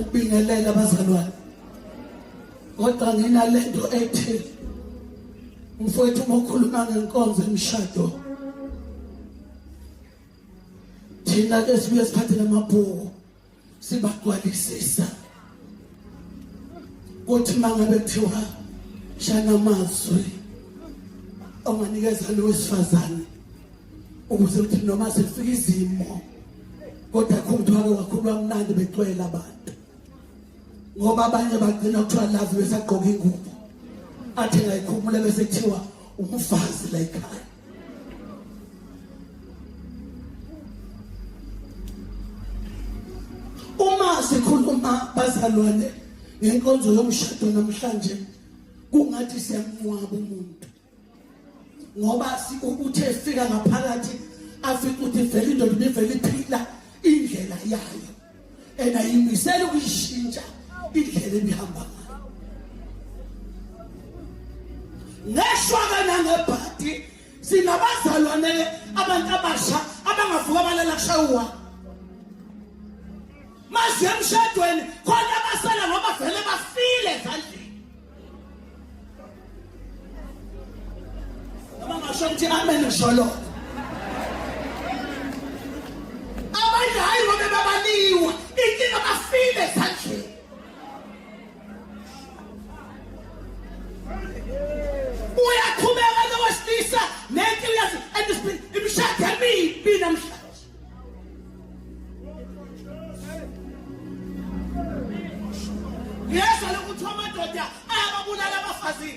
ukubingelela abazalwane. Kodwa nginalento ethi mfowethu mokhuluma ngenkonzo emshado. Thina ke sibuye siphathe namabhuku sibagcwalisisa. Kuthi mangabe kuthiwa shana amazwi onganikeza lo wesifazane ukuze uthi noma sefika izimo kodwa kungithiwa kakhulu amnandi begcwele abantu. Ngoba abanye bagcina kuthiwa lazi besagqoka ingubo athi ngayikhumula bese kuthiwa umfazi la ekhaya. Uma sikhuluma bazalwane ngenkonzo yomshado namhlanje kungathi siyamnqwaba umuntu ngoba uthe efika ngaphakathi afika ukuthi vele indoda ibivele iphila indlela yayo enayimisela ukuyishintsha indlela ebihamba ngayo. Ngeshwaka nangebhadi sinabazalwane abantu abasha abangavuka balala kushawa manje emshadweni khona abasala ngoba vele bafile ezandleni. Noma ngasho ukuthi amen ngisholo. Abanye hayi ngoba babaliwa inkinga bafile ezandleni. Uyaqhubeka nowesilisa nento yazi imishado emibi namhlanje. Yesa lokuthi amadoda ayababulala abafazi,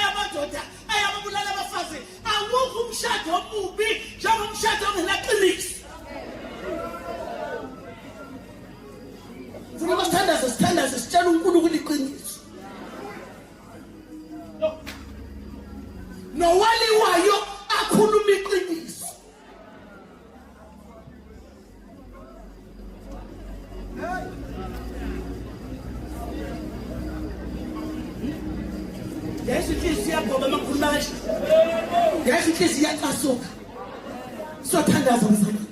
amadoda ayababulala abafazi. Awukho umshado omubi njengomshado ongenaqiniso. Funa sithandaze sitshela uNkulunkulu iqiniso. Nowaliwayo akhuluma iqiniso. Yesu siyabonga makhuluma kahle. Yesu siyaqasuka. Sothandaza bazalwane.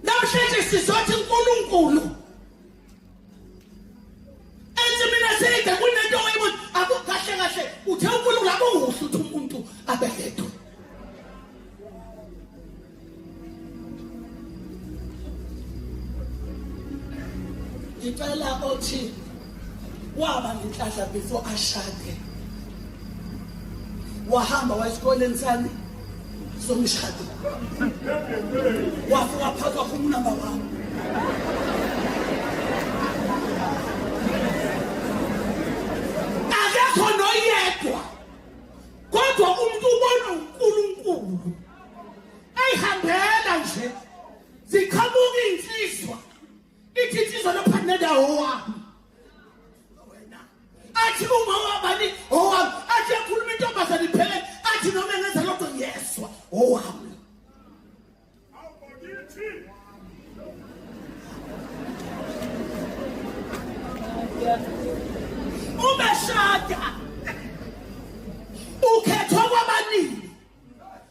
Namhlanje sizothi uNkulunkulu. Enze mina seyida kunento oyibuthi akukahle kahle uthe uNkulunkulu akuhle uthi umuntu abeyedwa. Ngicela othi waba ngenhlahla before ashade. Wahamba wayesikoleni sani somshado. Waphathwa kumnamba wami. Akekho noyedwa. Kodwa umuntu ubona uNkulunkulu. Ayihambela nje. Ziqhamuka insizwa. Ithi insizwa lophaneda wami. Athi uma wabani owami athi akhuluma intombazane iphele athi noma engenza lokho yeswa owami. Umeshada ukhethwa kwabanini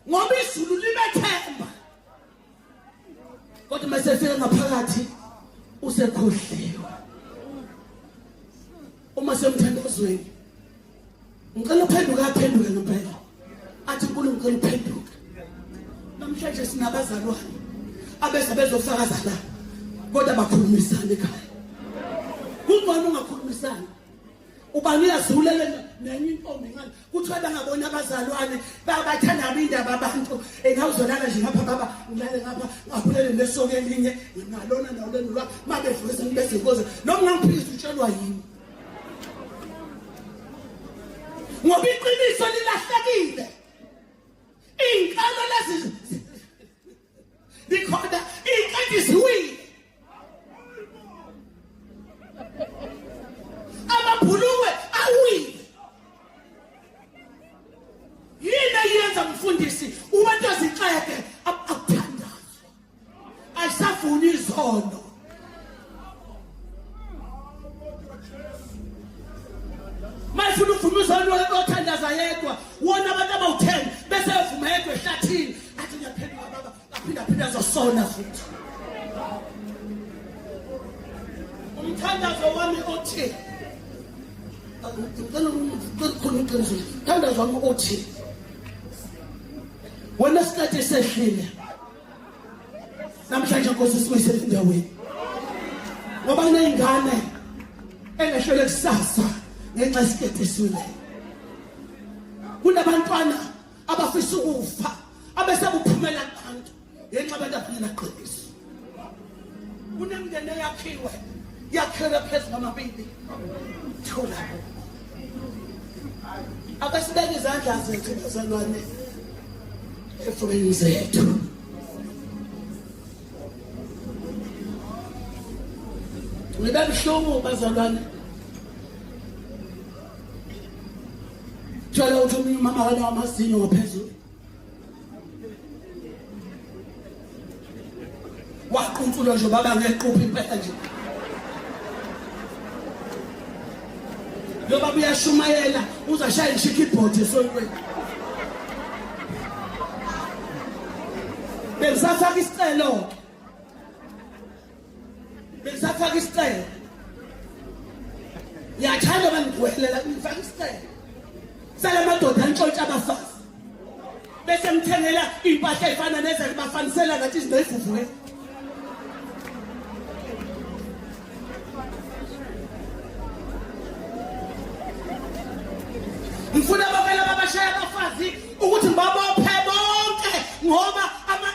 ngoba izulu libethemba kodwa masefika ngaphakathi usekhohliwe. Uma semthandazweni ngicela uphenduke ngempela athi uNkulunkulu uphenduke. Namhlanje sinabazalwane abeza bezofakaza la kodwa bakhulumisana ekhaya. Kungcono ungakhulumisana. Ubanika zulele nenye intombi ngani kuthiwa bangabona abazalwane bayabathanda abindaba abantu engawuzolala nje ngapha baba ngilale ngapha ngaphelele nesoko elinye nginalona nawolena lwa mabeveza ngibezinkozo noma ngangiphikisa utshelwa yini. Ngoba iqiniso lilahlekile. Inkalo lezi likhona iqedisiwe. Amabhuluwe awile. Yini yenza mfundisi ubantu azixeke akuthandazwe. Ayisafuni izono. Mayifuna ufuna uzalo othandaza yedwa wona abantu abawu10 bese evuma yedwa ehlathini athi ngiyaphenduka baba aphinda zosona futhi. umthandazo wami othi umthandazo wami othi wena sikhathi sehlile namhlanje Nkosi sibuyisele endaweni ngoba kuneyingane engahlele kusasa ngenxa isikhathi eswile kunabantwana abafisa ukufa abesabuphumela abantu ngenxa abantu aphila qiniso kunemndeni yakhiwe phezulu kwamabili thola akasibeke izandla zethu bazalwane efubeni zethu ngibe buhlungu bazalwane thola uthi umama wala wamazinyo ngaphezulu waquntsula nje baba ngequphi impela nje lo baba uyashumayela uzashaya i-keyboard esontweni besafaka isicelo yathanda bangigwelela ngifaka isicelo sala madoda antshontsha abafazi bese mthengela impahla efana nezakhe bafanisela ngathi izinto ezivuvuke ngifuna babela babashaya abafazi ukuthi ngibabophe bonke ngoba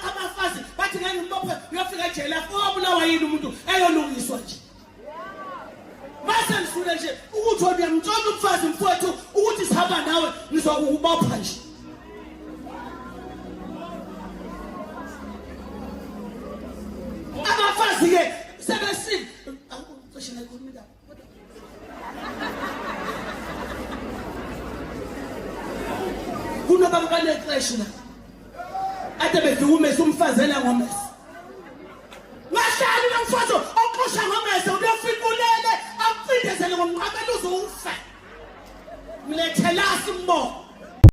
abafazi bathi ngeke ngibophe uyofika ejele afobulawa yini umuntu eyolungiswa nje mase ngifuna nje ukuthi wena uyamntshontsha umfazi mfowethu ukuthi sihamba nawe ngizokubopha nje abafazi ke sebesini cishe nakhulumela kunobaba kaNexesha la ade befika umese umfazela ngomese mahlali nomfazo oqosha ngomese uyofika ulele akuphindezele ngomqabelo uzofa mlethela simbo